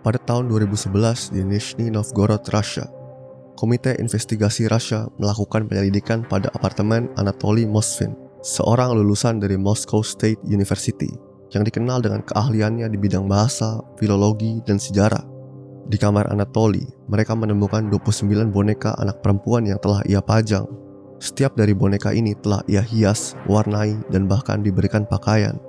Pada tahun 2011 di Nizhny Novgorod, Rusia, Komite Investigasi Rusia melakukan penyelidikan pada apartemen Anatoly Moskvin, seorang lulusan dari Moscow State University yang dikenal dengan keahliannya di bidang bahasa, filologi, dan sejarah. Di kamar Anatoly, mereka menemukan 29 boneka anak perempuan yang telah ia pajang. Setiap dari boneka ini telah ia hias, warnai, dan bahkan diberikan pakaian.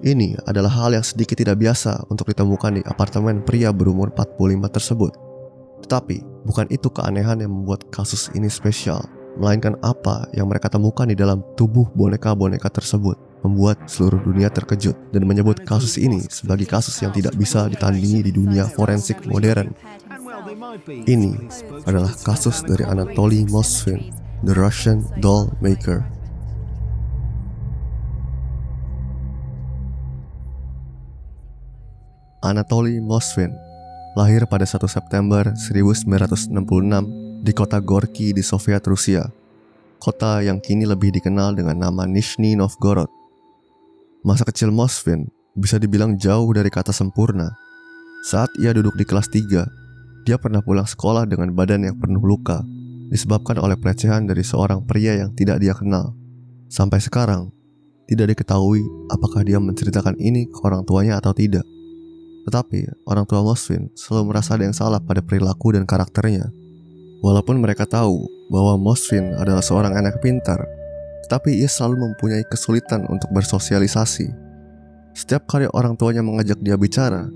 Ini adalah hal yang sedikit tidak biasa untuk ditemukan di apartemen pria berumur 45 tersebut. Tetapi, bukan itu keanehan yang membuat kasus ini spesial, melainkan apa yang mereka temukan di dalam tubuh boneka-boneka tersebut membuat seluruh dunia terkejut dan menyebut kasus ini sebagai kasus yang tidak bisa ditandingi di dunia forensik modern. Ini adalah kasus dari Anatoly Moskvin, the Russian doll maker. Anatoly Moskvin lahir pada 1 September 1966 di kota Gorky di Soviet Rusia, kota yang kini lebih dikenal dengan nama Nizhny Novgorod. Masa kecil Moskvin bisa dibilang jauh dari kata sempurna. Saat ia duduk di kelas 3, dia pernah pulang sekolah dengan badan yang penuh luka, disebabkan oleh pelecehan dari seorang pria yang tidak dia kenal. Sampai sekarang, tidak diketahui apakah dia menceritakan ini ke orang tuanya atau tidak. Tetapi, orang tua Moskvin selalu merasa ada yang salah pada perilaku dan karakternya. Walaupun mereka tahu bahwa Moskvin adalah seorang anak pintar, tetapi ia selalu mempunyai kesulitan untuk bersosialisasi. Setiap kali orang tuanya mengajak dia bicara,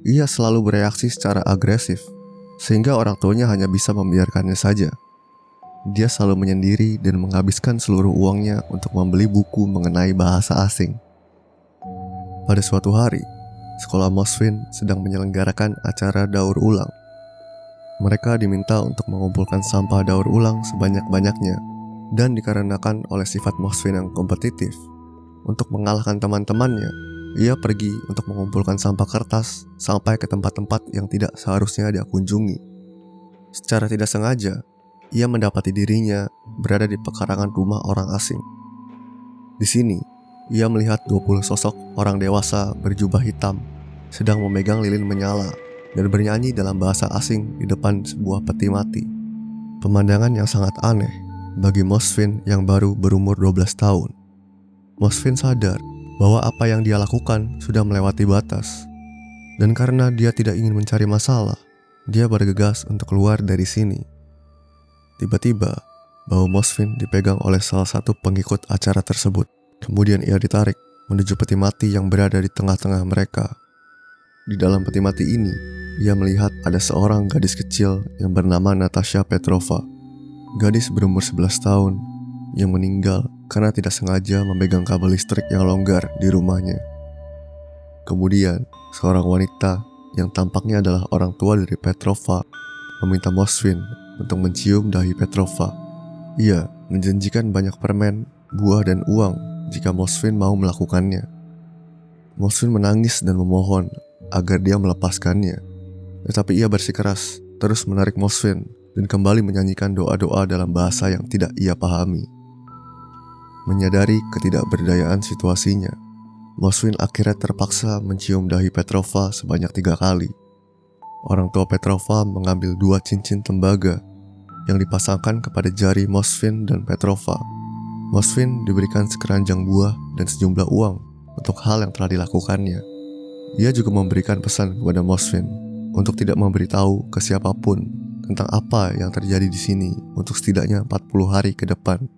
ia selalu bereaksi secara agresif, sehingga orang tuanya hanya bisa membiarkannya saja. Dia selalu menyendiri dan menghabiskan seluruh uangnya untuk membeli buku mengenai bahasa asing. Pada suatu hari, sekolah Moskvin sedang menyelenggarakan acara daur ulang. Mereka diminta untuk mengumpulkan sampah daur ulang sebanyak-banyaknya, dan dikarenakan oleh sifat Moskvin yang kompetitif, untuk mengalahkan teman-temannya, ia pergi untuk mengumpulkan sampah kertas sampai ke tempat-tempat yang tidak seharusnya dia kunjungi. Secara tidak sengaja, ia mendapati dirinya berada di pekarangan rumah orang asing. Di sini, ia melihat 20 sosok orang dewasa berjubah hitam sedang memegang lilin menyala dan bernyanyi dalam bahasa asing di depan sebuah peti mati. Pemandangan yang sangat aneh bagi Moskvin yang baru berumur 12 tahun. Moskvin sadar bahwa apa yang dia lakukan sudah melewati batas. Dan karena dia tidak ingin mencari masalah, dia bergegas untuk keluar dari sini. Tiba-tiba, bahu Moskvin dipegang oleh salah satu pengikut acara tersebut. Kemudian ia ditarik menuju peti mati yang berada di tengah-tengah mereka. Di dalam peti mati ini, ia melihat ada seorang gadis kecil yang bernama Natasha Petrova. Gadis berumur 11 tahun yang meninggal karena tidak sengaja memegang kabel listrik yang longgar di rumahnya. Kemudian, seorang wanita yang tampaknya adalah orang tua dari Petrova meminta Moskvin untuk mencium dahi Petrova. Ia menjanjikan banyak permen, buah, dan uang jika Moskvin mau melakukannya. Moskvin menangis dan memohon agar dia melepaskannya. Tetapi ia bersikeras terus menarik Moskvin dan kembali menyanyikan doa-doa dalam bahasa yang tidak ia pahami. Menyadari ketidakberdayaan situasinya, Moskvin akhirnya terpaksa mencium dahi Petrova sebanyak 3 kali. Orang tua Petrova mengambil 2 cincin tembaga yang dipasangkan kepada jari Moskvin dan Petrova. Moskvin diberikan sekeranjang buah dan sejumlah uang untuk hal yang telah dilakukannya. Ia juga memberikan pesan kepada Moskvin untuk tidak memberitahu ke siapapun tentang apa yang terjadi di sini untuk setidaknya 40 hari ke depan.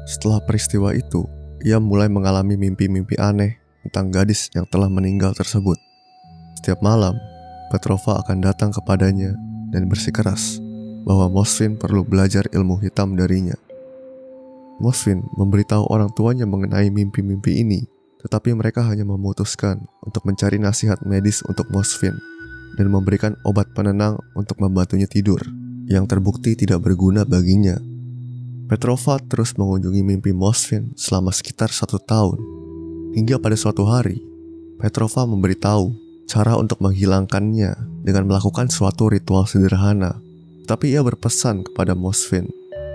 Setelah peristiwa itu, ia mulai mengalami mimpi-mimpi aneh tentang gadis yang telah meninggal tersebut. Setiap malam, Petrova akan datang kepadanya dan bersikeras bahwa Moskvin perlu belajar ilmu hitam darinya. Moskvin memberitahu orang tuanya mengenai mimpi-mimpi ini, tetapi mereka hanya memutuskan untuk mencari nasihat medis untuk Moskvin dan memberikan obat penenang untuk membantunya tidur, yang terbukti tidak berguna baginya. Petrova terus mengunjungi mimpi Moskvin selama sekitar 1 tahun, hingga pada suatu hari, Petrova memberitahu cara untuk menghilangkannya dengan melakukan suatu ritual sederhana. Tapi ia berpesan kepada Moskvin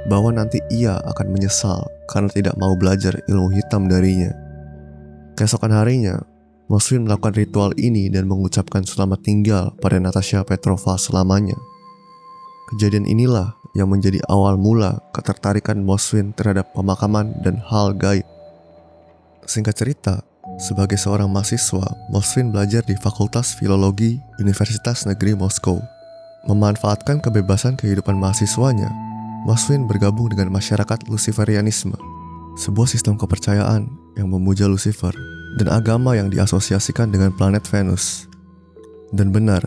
bahwa nanti ia akan menyesal karena tidak mau belajar ilmu hitam darinya. Keesokan harinya, Mosfin melakukan ritual ini dan mengucapkan selamat tinggal pada Natasha Petrova selamanya. Kejadian inilah yang menjadi awal mula ketertarikan Mosfin terhadap pemakaman dan hal gaib. Singkat cerita, sebagai seorang mahasiswa, Mosfin belajar di Fakultas Filologi Universitas Negeri Moskow. Memanfaatkan kebebasan kehidupan mahasiswanya, Mosfin bergabung dengan masyarakat Luciferianisme, sebuah sistem kepercayaan yang memuja Lucifer dan agama yang diasosiasikan dengan planet Venus. Dan benar,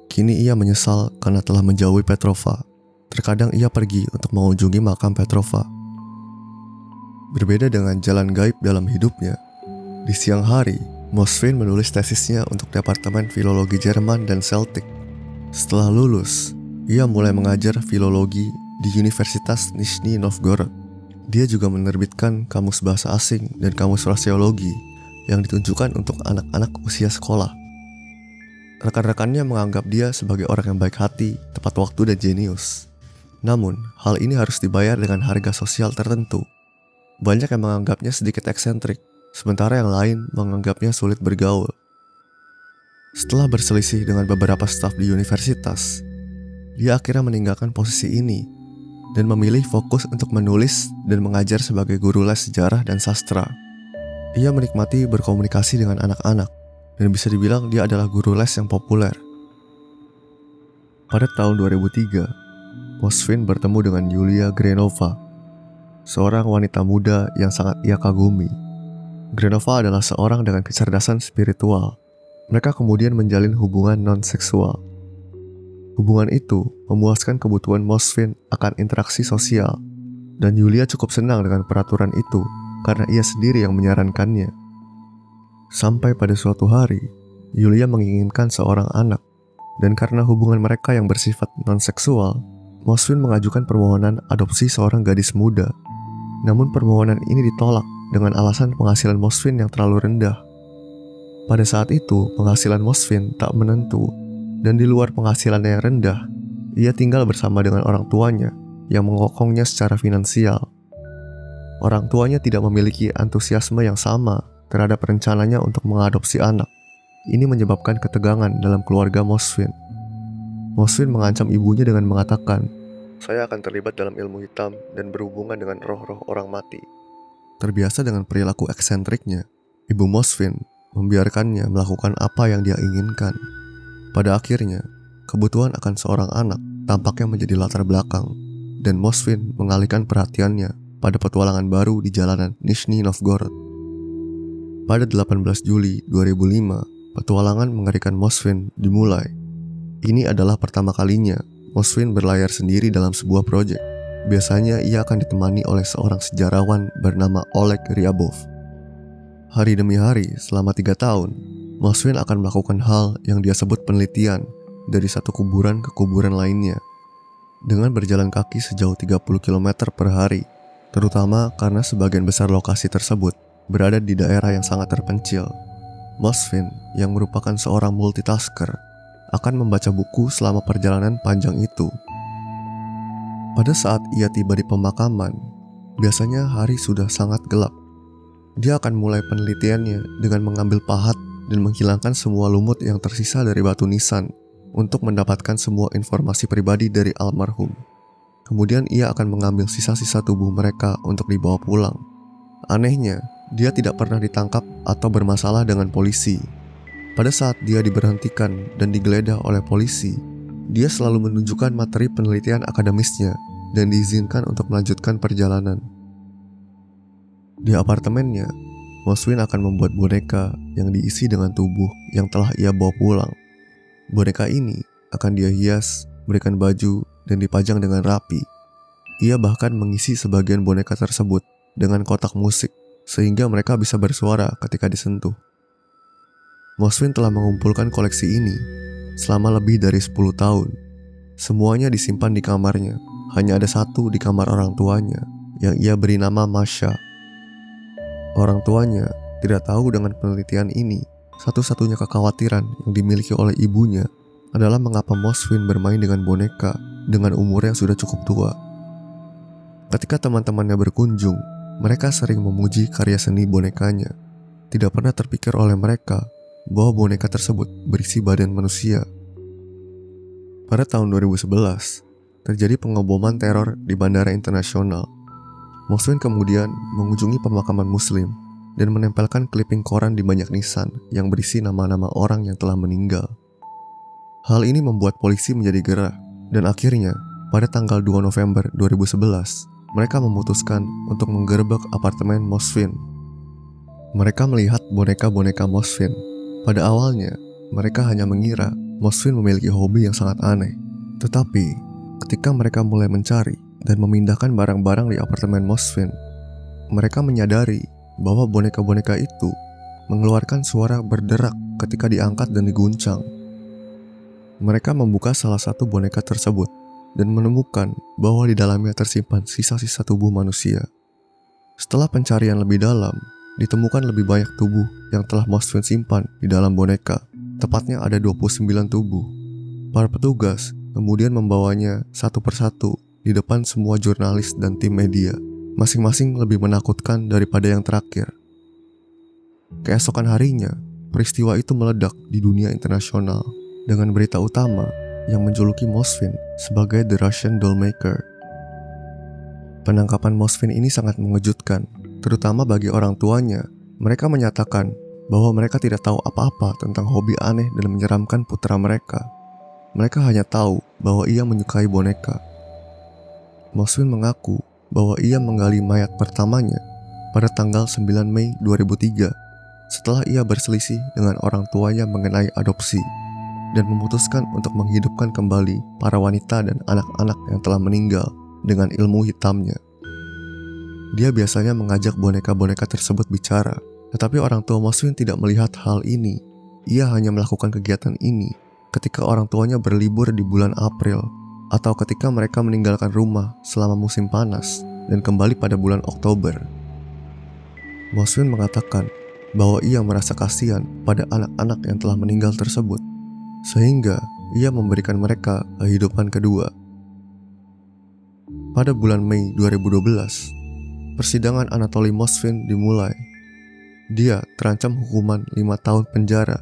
kini ia menyesal karena telah menjauhi Petrova. Terkadang ia pergi untuk mengunjungi makam Petrova. Berbeda dengan jalan gaib dalam hidupnya, di siang hari, Mosfin menulis tesisnya untuk Departemen Filologi Jerman dan Celtic. Setelah lulus, ia mulai mengajar filologi di Universitas Nizhny Novgorod. Dia juga menerbitkan kamus bahasa asing dan kamus fraseologi yang ditunjukkan untuk anak-anak usia sekolah. Rekan-rekannya menganggap dia sebagai orang yang baik hati, tepat waktu, dan jenius. Namun, hal ini harus dibayar dengan harga sosial tertentu. Banyak yang menganggapnya sedikit eksentrik, sementara yang lain menganggapnya sulit bergaul. Setelah berselisih dengan beberapa staf di universitas, dia akhirnya meninggalkan posisi ini dan memilih fokus untuk menulis dan mengajar sebagai guru les sejarah dan sastra. Ia menikmati berkomunikasi dengan anak-anak, dan bisa dibilang dia adalah guru les yang populer. Pada tahun 2003, Mosfin bertemu dengan Yulia Grenova, seorang wanita muda yang sangat ia kagumi. Grenova adalah seorang dengan kecerdasan spiritual. Mereka kemudian menjalin hubungan non-seksual. Hubungan itu memuaskan kebutuhan Mosfin akan interaksi sosial, dan Yulia cukup senang dengan peraturan itu karena ia sendiri yang menyarankannya. Sampai pada suatu hari, Yulia menginginkan seorang anak, dan karena hubungan mereka yang bersifat non-seksual, Mosfin mengajukan permohonan adopsi seorang gadis muda. Namun permohonan ini ditolak dengan alasan penghasilan Mosfin yang terlalu rendah. Pada saat itu, penghasilan Mosfin tak menentu, dan di luar penghasilannya yang rendah, ia tinggal bersama dengan orang tuanya yang mengokongnya secara finansial. Orang tuanya tidak memiliki antusiasme yang sama terhadap rencananya untuk mengadopsi anak. Ini menyebabkan ketegangan dalam keluarga Mosfin. Mosfin mengancam ibunya dengan mengatakan, "Saya akan terlibat dalam ilmu hitam dan berhubungan dengan roh-roh orang mati." Terbiasa dengan perilaku eksentriknya, ibu Mosfin membiarkannya melakukan apa yang dia inginkan. Pada akhirnya, kebutuhan akan seorang anak tampaknya menjadi latar belakang, dan Mosfin mengalihkan perhatiannya pada petualangan baru di jalanan Nizhny Novgorod. Pada 18 Juli 2005, petualangan mengerikan Mosfin dimulai. Ini adalah pertama kalinya Mosfin berlayar sendiri dalam sebuah proyek. Biasanya ia akan ditemani oleh seorang sejarawan bernama Oleg Ryabov. Hari demi hari, selama 3 tahun, Mosfin akan melakukan hal yang dia sebut penelitian dari satu kuburan ke kuburan lainnya. Dengan berjalan kaki sejauh 30 km per hari, terutama karena sebagian besar lokasi tersebut berada di daerah yang sangat terpencil. Mosfin, yang merupakan seorang multitasker, akan membaca buku selama perjalanan panjang itu. Pada saat ia tiba di pemakaman, biasanya hari sudah sangat gelap. Dia akan mulai penelitiannya dengan mengambil pahat dan menghilangkan semua lumut yang tersisa dari batu nisan untuk mendapatkan semua informasi pribadi dari almarhum. Kemudian ia akan mengambil sisa-sisa tubuh mereka untuk dibawa pulang. Anehnya, dia tidak pernah ditangkap atau bermasalah dengan polisi. Pada saat dia diberhentikan dan digeledah oleh polisi, dia selalu menunjukkan materi penelitian akademisnya dan diizinkan untuk melanjutkan perjalanan. Di apartemennya, Mosfin akan membuat boneka yang diisi dengan tubuh yang telah ia bawa pulang. Boneka ini akan dia hias, berikan baju, dan dipajang dengan rapi. Ia bahkan mengisi sebagian boneka tersebut dengan kotak musik, sehingga mereka bisa bersuara ketika disentuh. Mosfin telah mengumpulkan koleksi ini selama lebih dari 10 tahun. Semuanya disimpan di kamarnya. Hanya ada satu di kamar orang tuanya yang ia beri nama Masha. Orang tuanya tidak tahu dengan penelitian ini. Satu-satunya kekhawatiran yang dimiliki oleh ibunya adalah mengapa Mosfin bermain dengan boneka dengan umur yang sudah cukup tua. Ketika teman-temannya berkunjung, mereka sering memuji karya seni bonekanya. Tidak pernah terpikir oleh mereka bahwa boneka tersebut berisi badan manusia. Pada tahun 2011, terjadi pengeboman teror di bandara internasional. Mosfin kemudian mengunjungi pemakaman muslim dan menempelkan clipping koran di banyak nisan yang berisi nama-nama orang yang telah meninggal. Hal ini membuat polisi menjadi gerah, dan akhirnya pada tanggal 2 November 2011, mereka memutuskan untuk menggerebek apartemen Mosfin. Mereka melihat boneka-boneka Mosfin. Pada awalnya, mereka hanya mengira Mosfin memiliki hobi yang sangat aneh. Tetapi, ketika mereka mulai mencari dan memindahkan barang-barang di apartemen Mosfin, mereka menyadari bahwa boneka-boneka itu mengeluarkan suara berderak ketika diangkat dan diguncang. Mereka membuka salah satu boneka tersebut dan menemukan bahwa di dalamnya tersimpan sisa-sisa tubuh manusia. Setelah pencarian lebih dalam, ditemukan lebih banyak tubuh yang telah Mosfin simpan di dalam boneka. Tepatnya ada 29 tubuh. Para petugas kemudian membawanya satu persatu di depan semua jurnalis dan tim media. Masing-masing lebih menakutkan daripada yang terakhir. Keesokan harinya, peristiwa itu meledak di dunia internasional dengan berita utama yang menjuluki Mosfin sebagai The Russian Dollmaker. Penangkapan Mosfin ini sangat mengejutkan, terutama bagi orang tuanya. Mereka menyatakan bahwa mereka tidak tahu apa-apa tentang hobi aneh dan menyeramkan putra mereka. Mereka hanya tahu bahwa ia menyukai boneka. Mosfin mengaku bahwa ia menggali mayat pertamanya pada tanggal 9 Mei 2003 setelah ia berselisih dengan orang tuanya mengenai adopsi dan memutuskan untuk menghidupkan kembali para wanita dan anak-anak yang telah meninggal dengan ilmu hitamnya. Dia biasanya mengajak boneka-boneka tersebut bicara, tetapi orang tua Mosfin tidak melihat hal ini. Ia hanya melakukan kegiatan ini ketika orang tuanya berlibur di bulan April atau ketika mereka meninggalkan rumah selama musim panas dan kembali pada bulan Oktober. Mosfin mengatakan bahwa ia merasa kasihan pada anak-anak yang telah meninggal tersebut, sehingga ia memberikan mereka kehidupan kedua. Pada bulan Mei 2012, persidangan Anatoly Mosfin dimulai. Dia terancam hukuman 5 tahun penjara.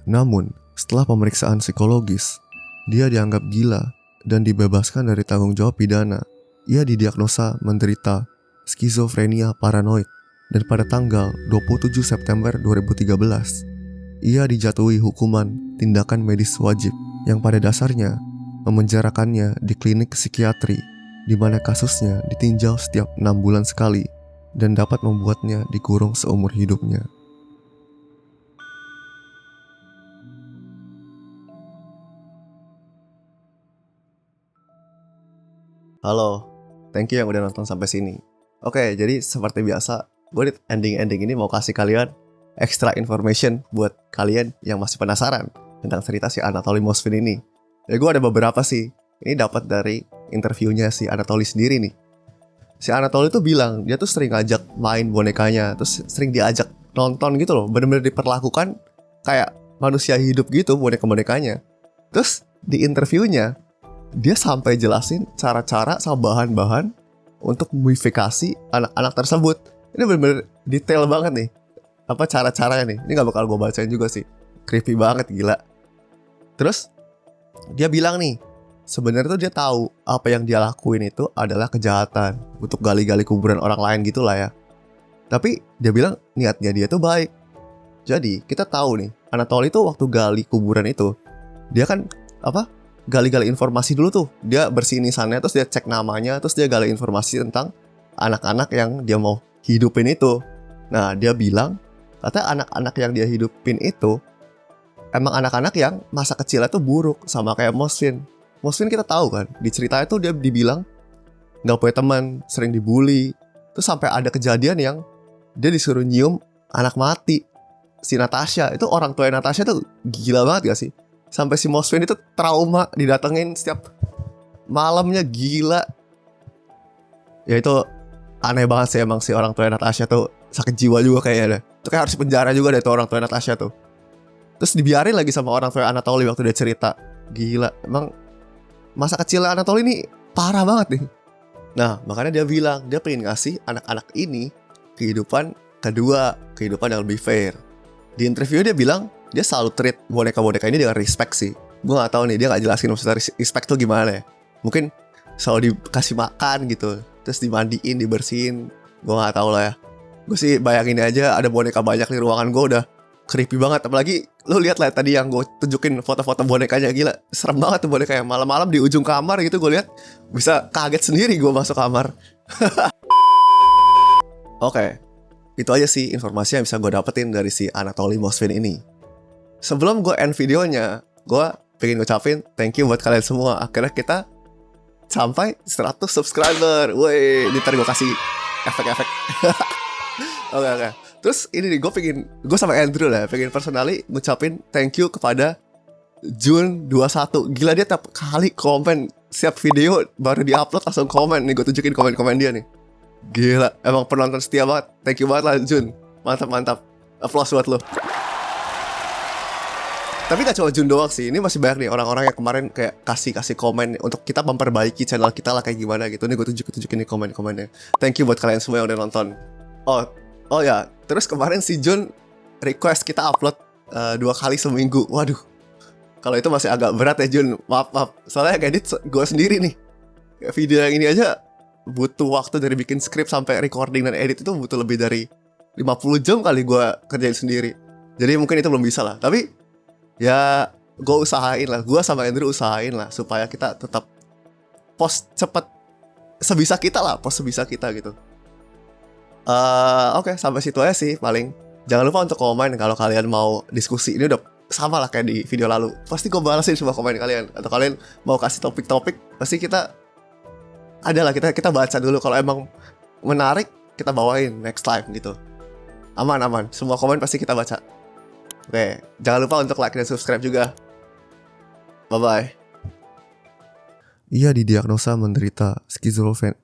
Namun, setelah pemeriksaan psikologis, dia dianggap gila dan dibebaskan dari tanggung jawab pidana. Ia didiagnosa menderita skizofrenia paranoid dan pada tanggal 27 September 2013, ia dijatuhi hukuman tindakan medis wajib yang pada dasarnya memenjarakannya di klinik psikiatri, di mana kasusnya ditinjau setiap 6 bulan sekali dan dapat membuatnya dikurung seumur hidupnya. Halo, thank you yang udah nonton sampai sini. Oke, jadi seperti biasa, gue di ending-ending ini mau kasih kalian extra information buat kalian yang masih penasaran tentang cerita si Anatoly Mosfin ini. Jadi gue ada beberapa sih. Ini dapat dari interviewnya si Anatoly sendiri nih. Si Anatoly tuh bilang dia tuh sering ngajak main bonekanya, terus sering diajak nonton gitu loh. Bener-bener diperlakukan kayak manusia hidup gitu boneka-bonekanya. Terus di interviewnya dia sampai jelasin cara-cara sama bahan-bahan untuk mumifikasi anak-anak tersebut. Ini bener-bener detail banget nih apa cara-caranya nih. Ini gak bakal gue bacain juga sih. Creepy banget, gila. Terus dia bilang nih, sebenarnya tuh dia tahu apa yang dia lakuin itu adalah kejahatan untuk gali-gali kuburan orang lain gitu lah ya. Tapi dia bilang niatnya dia tuh baik. Jadi kita tahu nih, Anatoly tuh waktu gali kuburan itu, dia kan gali-gali informasi dulu tuh. Dia bersihin nisannya, terus dia cek namanya, terus dia gali informasi tentang anak-anak yang dia mau hidupin itu. Nah, dia bilang katanya anak-anak yang dia hidupin itu emang anak-anak yang masa kecilnya tuh buruk, sama kayak Mosfin. Mosfin kita tahu kan, di ceritanya tuh dia dibilang gak punya teman, sering dibully. Terus sampai ada kejadian yang dia disuruh nyium anak mati. Si Natasha, itu orang tua Natasha tuh gila banget gak sih? Sampai si Mosfin itu trauma, didatengin setiap malamnya, gila. Ya itu aneh banget sih emang si orang tua Natasha tuh, sakit jiwa juga kayaknya deh. Itu kayak harus penjara juga deh tuh orang tua Natasha tuh. Terus dibiarin lagi sama orang tua Anatoly waktu dia cerita. Gila, emang masa kecilnya Anatoly ini parah banget nih. Nah, makanya dia bilang dia pengen ngasih anak-anak ini kehidupan kedua, kehidupan yang lebih fair. Di interview dia bilang dia selalu treat boneka-boneka ini dengan respect sih. Gue gak tahu nih, dia gak jelasin maksudnya respect tuh gimana ya. Mungkin selalu dikasih makan gitu, terus dimandiin, dibersihin. Gue gak tahu lah ya. Gue sih bayangin aja ada boneka banyak di ruangan gue udah creepy banget. Apalagi lu lihat lah tadi yang gue tunjukin foto-foto bonekanya, gila serem banget tuh bonekanya. Malam-malam di ujung kamar gitu gue lihat, bisa kaget sendiri gue masuk kamar. Oke, itu aja sih informasi yang bisa gue dapetin dari si Anatoly Moshfin ini. Sebelum gue end videonya, gue pengen ngucapin thank you buat kalian semua. Akhirnya kita sampai 100 subscriber. Woi, ntar gue kasih efek-efek. Oke. Terus ini nih, gue sama Andrew lah, pengen personally ngucapin thank you kepada Jun21. Gila, dia tiap kali komen setiap video baru di-upload langsung komen. Nih gue tunjukin komen-komen dia nih. Gila, emang penonton setia banget. Thank you banget lah Jun. Mantap. Applause buat lo. Tapi gak cuma Jun doang sih. Ini masih banyak nih orang-orang yang kemarin kayak kasih komen untuk kita memperbaiki channel kita lah kayak gimana gitu. Nih gue tunjukin nih komen-komennya. Thank you buat kalian semua yang udah nonton. Oh ya, terus kemarin si Jun request kita upload 2 kali seminggu. Waduh, kalau itu masih agak berat ya Jun. Maaf. Soalnya edit gue sendiri nih. Video yang ini aja butuh waktu dari bikin skrip sampai recording dan edit itu butuh lebih dari 50 jam kali gue kerjain sendiri. Jadi mungkin itu belum bisa lah. Tapi ya gue usahain lah. Gue sama Andrew usahain lah supaya kita tetap post cepet sebisa kita lah. Post sebisa kita gitu. Oke, sampai situ aja sih paling. Jangan lupa untuk komen kalau kalian mau diskusi. Ini udah sama lah kayak di video lalu. Pasti gue balasin semua komen kalian. Atau kalian mau kasih topik-topik, pasti kita adalah kita baca dulu. Kalau emang menarik, kita bawain next time gitu. Aman. Semua komen pasti kita baca. Oke, jangan lupa untuk like dan subscribe juga. Bye-bye. Ia didiagnosa menderita skizofrenia.